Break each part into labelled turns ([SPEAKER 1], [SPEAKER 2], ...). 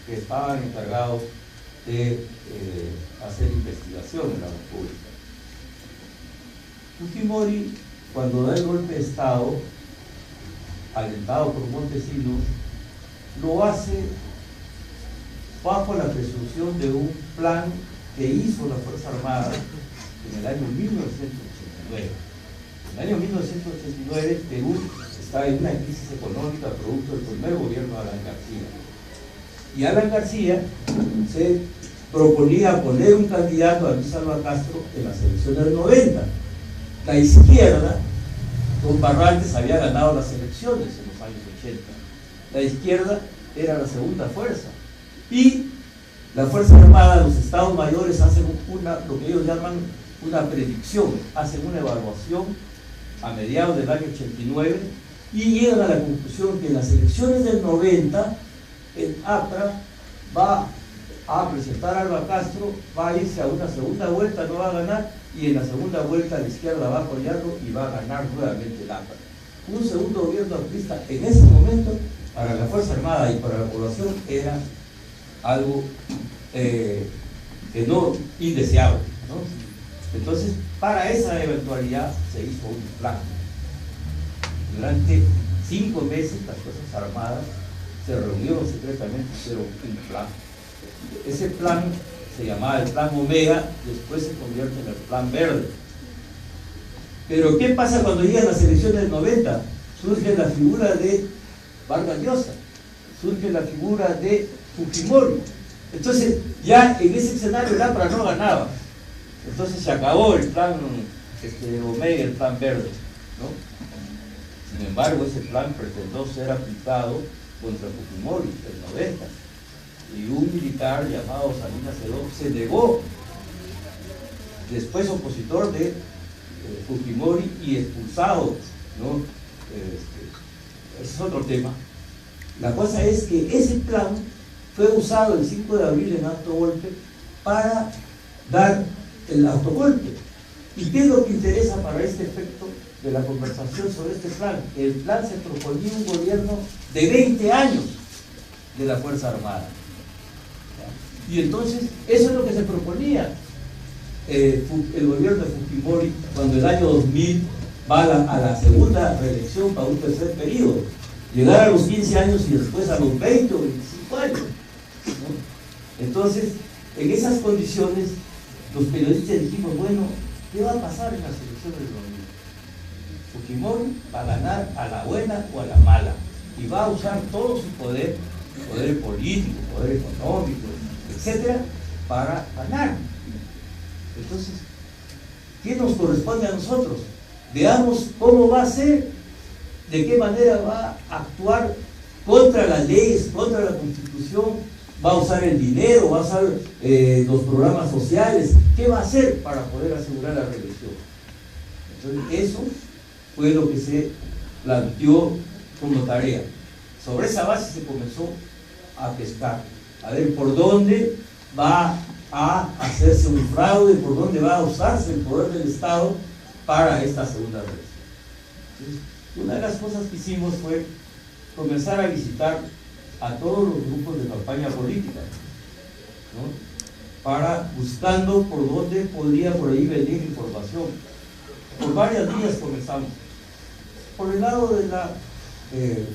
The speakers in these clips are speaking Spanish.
[SPEAKER 1] que estaban encargados de hacer investigación en la República. Fujimori, cuando da el golpe de Estado, alentado por Montesinos, lo hace bajo la presunción de un plan que hizo la Fuerza Armada en el año 1989. En el año 1989, Perú estaba en una crisis económica producto del primer gobierno de Alan García. Y Alan García se proponía poner un candidato a Luis Alva Castro en las elecciones del 90. La izquierda, con Barrantes, había ganado las elecciones en los años 80. La izquierda era la segunda fuerza. Y la Fuerza Armada, los estados mayores, hacen lo que ellos llaman una predicción, hacen una evaluación a mediados del año 89 y llegan a la conclusión que en las elecciones del 90 el APRA va a presentar a Alva Castro, va a irse a una segunda vuelta, no va a ganar, y en la segunda vuelta la izquierda va a apoyarlo y va a ganar nuevamente el APRA. Un segundo gobierno aprista en ese momento para la Fuerza Armada y para la población era algo no indeseable, ¿no? Entonces, para esa eventualidad se hizo un plan. Durante 5 meses las Fuerzas Armadas se reunieron secretamente, hicieron un plan. Ese plan se llamaba el Plan Omega, después se convierte en el Plan Verde. Pero ¿qué pasa cuando llegan las elecciones del 90? Surge la figura de Vargas Llosa, surge la figura de Fujimori. Entonces, ya en ese escenario el APRA no ganaba. Entonces se acabó el Plan Omega y el Plan Verde, ¿no? Sin embargo, ese plan pretendió ser aplicado contra Fujimori en el 90. Y un militar llamado Salinas Edó se negó, después opositor de Fujimori y expulsado, ¿no? Ese es otro tema. La cosa es que ese plan fue usado el 5 de abril en autogolpe para dar el autogolpe. ¿Y qué es lo que interesa para este efecto de la conversación sobre este plan? El plan se proponía un gobierno de 20 años de la Fuerza Armada. Y entonces, eso es lo que se proponía el gobierno de Fujimori cuando el año 2000 va a la segunda reelección para un tercer periodo. Llegar a los 15 años y después a los 20 o 25 años, ¿no? Entonces, en esas condiciones, los periodistas dijimos, bueno, ¿qué va a pasar en las elecciones del 2000? Fujimori va a ganar a la buena o a la mala y va a usar todo su poder político, poder económico, etcétera, para ganar. Entonces, ¿qué nos corresponde a nosotros? Veamos cómo va a ser, de qué manera va a actuar contra las leyes, contra la Constitución, va a usar el dinero, va a usar los programas sociales, ¿qué va a hacer para poder asegurar la reelección? Entonces, eso fue lo que se planteó como tarea. Sobre esa base se comenzó a pescar, a ver por dónde va a hacerse un fraude, por dónde va a usarse el poder del Estado para esta segunda reelección. Entonces, una de las cosas que hicimos fue comenzar a visitar a todos los grupos de campaña política, ¿no? Buscando por dónde podría por ahí venir información. Por varias vías comenzamos. Por el lado de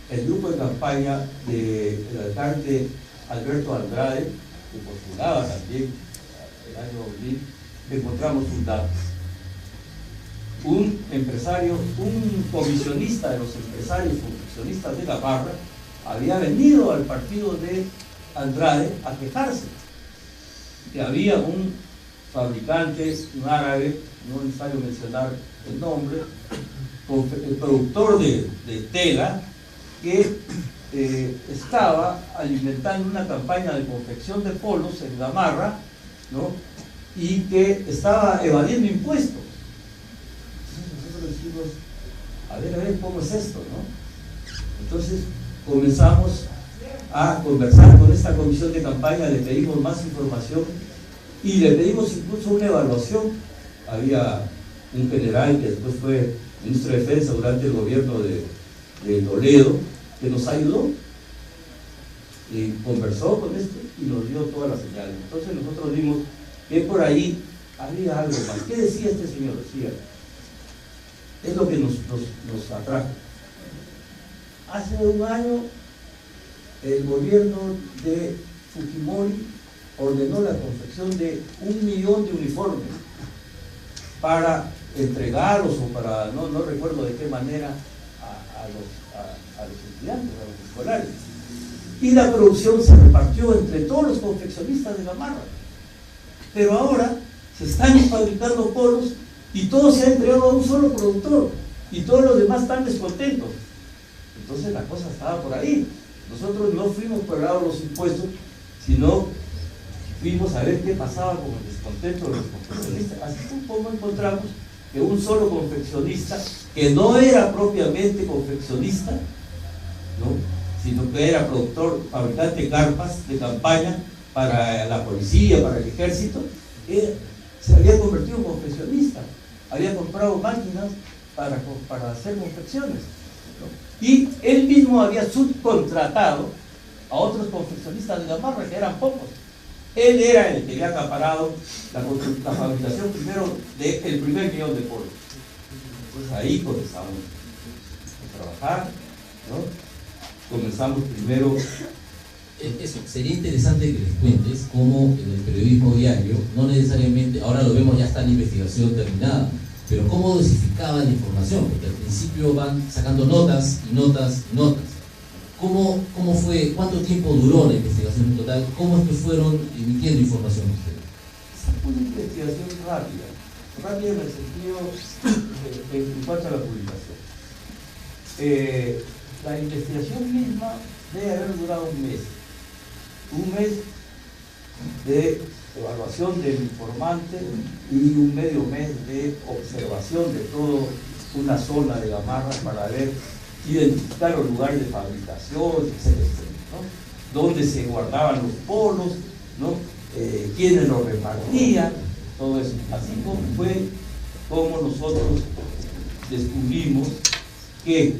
[SPEAKER 1] el grupo de campaña del alcalde Alberto Andrade, que postulaba también el año 2000, encontramos un dato. Un empresario, un comisionista de los empresarios comisionistas de Gamarra, había venido al partido de Andrade a quejarse que había un fabricante, un árabe, no es necesario mencionar el nombre, el productor de tela, que estaba alimentando una campaña de confección de polos en Gamarra, ¿no? Y que estaba evadiendo impuestos. Entonces nosotros decimos, a ver, ¿cómo es esto, no? Entonces comenzamos a conversar con esta comisión de campaña, le pedimos más información y le pedimos incluso una evaluación. Había un general que después fue ministro de Defensa durante el gobierno de Toledo, que nos ayudó. y conversó con este y nos dio todas las señales. Entonces nosotros vimos que por ahí había algo más. ¿Qué decía este señor? Decía, es lo que nos atrajo. Hace un año el gobierno de Fujimori ordenó la confección de 1 millón de uniformes para entregarlos o para, no recuerdo de qué manera, a los estudiantes, a los escolares. Y la producción se repartió entre todos los confeccionistas de Gamarra. Pero ahora se están fabricando polos y todo se ha entregado a un solo productor y todos los demás están descontentos. Entonces la cosa estaba por ahí. Nosotros no fuimos por el lado de los impuestos, sino fuimos a ver qué pasaba con el descontento de los confeccionistas. Así fue como encontramos que un solo confeccionista, que no era propiamente confeccionista, ¿no?, sino que era productor, fabricante de carpas de campaña para la policía, para el ejército, se había convertido en confeccionista, había comprado máquinas para hacer confecciones, ¿no? Y él mismo había subcontratado a otros confeccionistas de Gamarra, que eran pocos. Él era el que había acaparado la fabricación primero del primer millón de polos. Pues ahí comenzamos a trabajar, ¿no? Comenzamos primero.
[SPEAKER 2] Eso, sería interesante que les cuentes cómo en el periodismo diario, no necesariamente, ahora lo vemos, ya está la investigación terminada, pero cómo dosificaban la información, porque al principio van sacando notas y notas y notas. ¿Cómo fue, cuánto tiempo duró la investigación en total? ¿Cómo es que fueron emitiendo información ustedes?
[SPEAKER 1] Fue una investigación rápida en el sentido en cuanto a la publicación. La investigación misma debe haber durado un mes de evaluación del informante y un medio mes de observación de toda una zona de Gamarra para ver, identificar los lugares de fabricación, etcétera, ¿no?, dónde se guardaban los polos, ¿no?, quiénes los repartían, todo eso. Así como fue como nosotros descubrimos que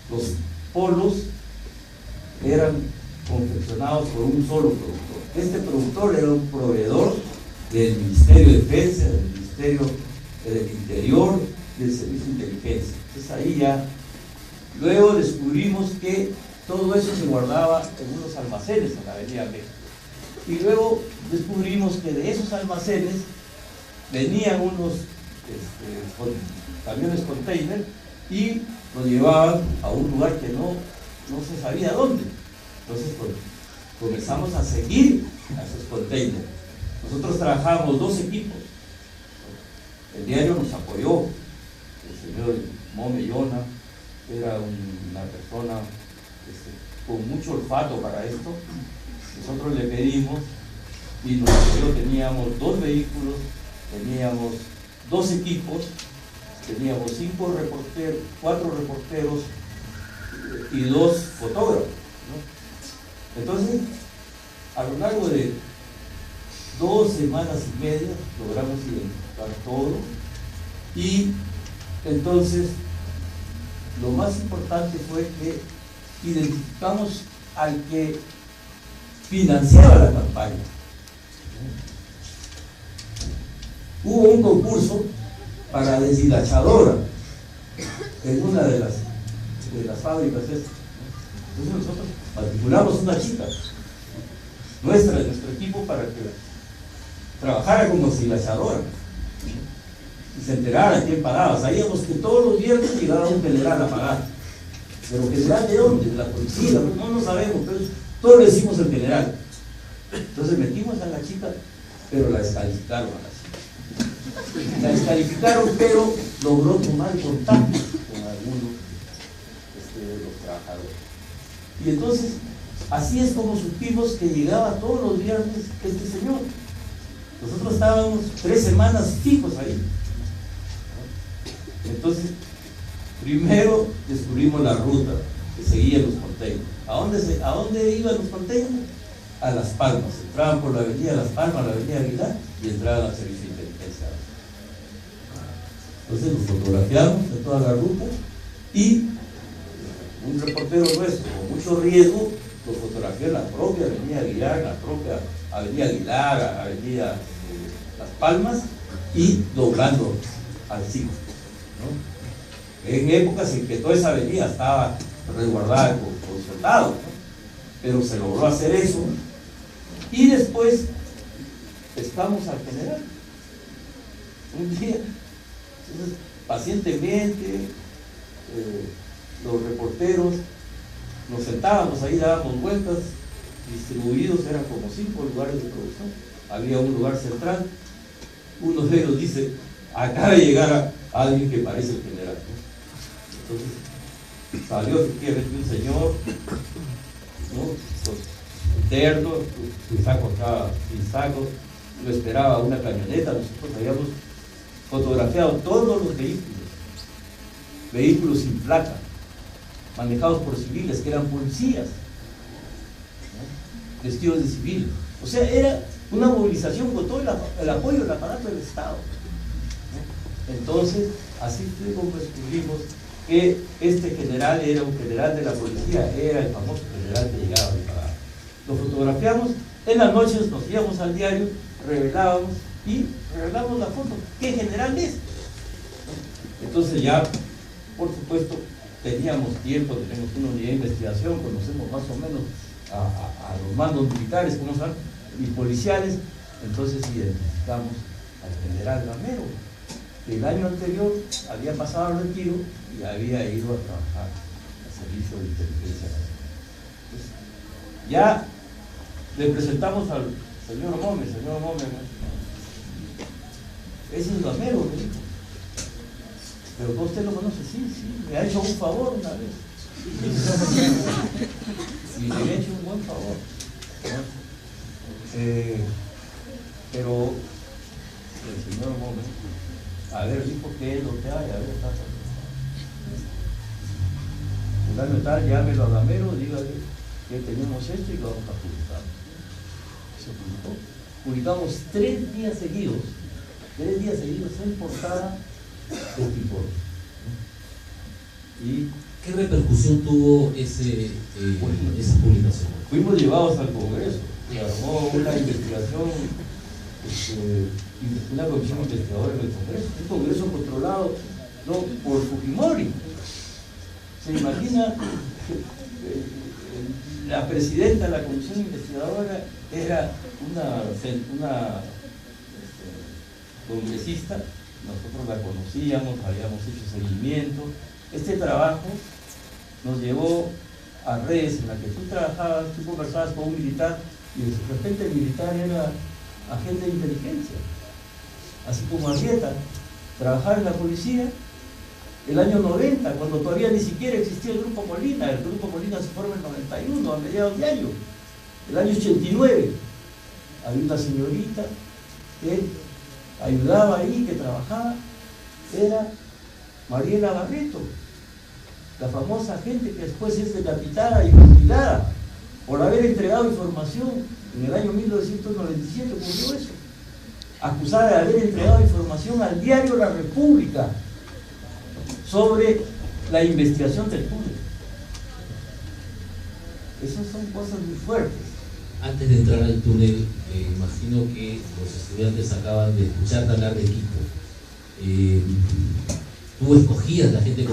[SPEAKER 1] los polos eran confeccionados por un solo productor. Este productor era un proveedor del Ministerio de Defensa, del Ministerio del Interior, del Servicio de Inteligencia. Entonces ahí ya, luego descubrimos que todo eso se guardaba en unos almacenes en la Avenida México. Y luego descubrimos que de esos almacenes venían unos camiones container y lo llevaban a un lugar que no se sabía dónde. Entonces pues, comenzamos a seguir a esos containers. Nosotros trabajábamos 2 equipos. El diario nos apoyó. El señor Momellona era una persona con mucho olfato para esto. Nosotros le pedimos y nos apoyó. Teníamos 2 vehículos, teníamos 2 equipos, teníamos 4 reporteros y 2 fotógrafos, ¿no? Entonces, a lo largo de 2 semanas y media logramos identificar todo, y entonces lo más importante fue que identificamos al que financiaba la campaña. Hubo un concurso para deshilachadora en una de las fábricas estas. Entonces nosotros matriculamos una chica nuestra, de nuestro equipo, para que trabajara como deshilachadora y se enterara quién pagaba. Sabíamos que todos los viernes llegaba un general a pagar. ¿Pero general de dónde? De la policía, no lo sabemos, pero todos le decimos el general. Entonces metimos a la chica, pero la descalificaron a la chica. La descalificaron, pero logró tomar contacto con algunos de los trabajadores. Y entonces, así es como supimos que llegaba todos los viernes este señor. Nosotros estábamos 3 semanas fijos ahí. Entonces, primero descubrimos la ruta que seguían los containers. ¿A dónde iban los containers? A Las Palmas. Entraban por la avenida Las Palmas, la avenida Aguilar, y entraban al servicio de inteligencia. Entonces nos fotografiamos de toda la ruta, y un reportero nuestro, con mucho riesgo, lo fotografié en la propia Avenida Aguilar, la propia Avenida Aguilar, Avenida Las Palmas, y doblando al 5, ¿no? En épocas en que toda esa avenida estaba resguardada con soldados, ¿no? Pero se logró hacer eso, y después pescamos al general un día. Entonces, pacientemente, los reporteros nos sentábamos ahí, dábamos vueltas, distribuidos, eran como 5 lugares de producción, había un lugar central. Uno de ellos dice: acaba de llegar a alguien que parece el general, ¿no? Entonces salió efectivamente un señor, ¿no? Con terno, su saco acá, sin saco, lo esperaba una camioneta. Nosotros habíamos fotografiado todos los vehículos sin placa, manejados por civiles que eran policías, ¿no? Vestidos de civil. O sea, era una movilización con todo el apoyo del aparato del Estado, ¿no? Entonces, así fue como descubrimos que este general era un general de la policía, era el famoso general que llegaba a preparar. Lo fotografiamos, en las noches nos íbamos al diario, revelábamos la foto. ¿Qué general es? Entonces ya, por supuesto, teníamos tiempo, tenemos una unidad de investigación, conocemos más o menos a los mandos militares, ¿cómo son? Y policiales. Entonces identificamos al general Gamero, que el año anterior había pasado al retiro y había ido a trabajar al servicio de inteligencia. Entonces, ya le presentamos al señor Gómez, ese es Gamero, me dijo. Pero usted lo conoce, sí, me ha hecho un favor una vez. Y me ha hecho un buen favor, ¿no? Pero el señor Gómez, a ver, dijo qué es lo que hay, a ver, fulano tal, llámelo a Gamero, dígale que tenemos esto y lo vamos a publicar. Se publicó. Publicamos 3 días seguidos en portada este informe.
[SPEAKER 2] ¿Y qué repercusión tuvo esa publicación?
[SPEAKER 1] Fuimos llevados al Congreso, se armó una investigación, una comisión investigadora en el Congreso, un Congreso controlado no por Fujimori. Se imagina, la presidenta de la comisión investigadora era una congresista. Nosotros la conocíamos, habíamos hecho seguimiento. Este trabajo nos llevó a redes en las que tú trabajabas, tú conversabas con un militar y de repente el militar era agente de inteligencia, así como Arrieta. Trabajar en la policía el año 90, cuando todavía ni siquiera existía el Grupo Molina. El Grupo Molina se forma en el 91, a mediados de año. El año 89 había una señorita que ayudaba ahí, que trabajaba, era Mariela Barreto, la famosa agente que después es decapitada y fusilada por haber entregado información. En el año 1997 ocurrió eso, acusada de haber entregado información al diario La República sobre la investigación del túnel. Esas son cosas muy fuertes.
[SPEAKER 2] Antes de entrar al túnel, imagino que los estudiantes acaban de escucharte hablar de Quito. Tú escogías la gente con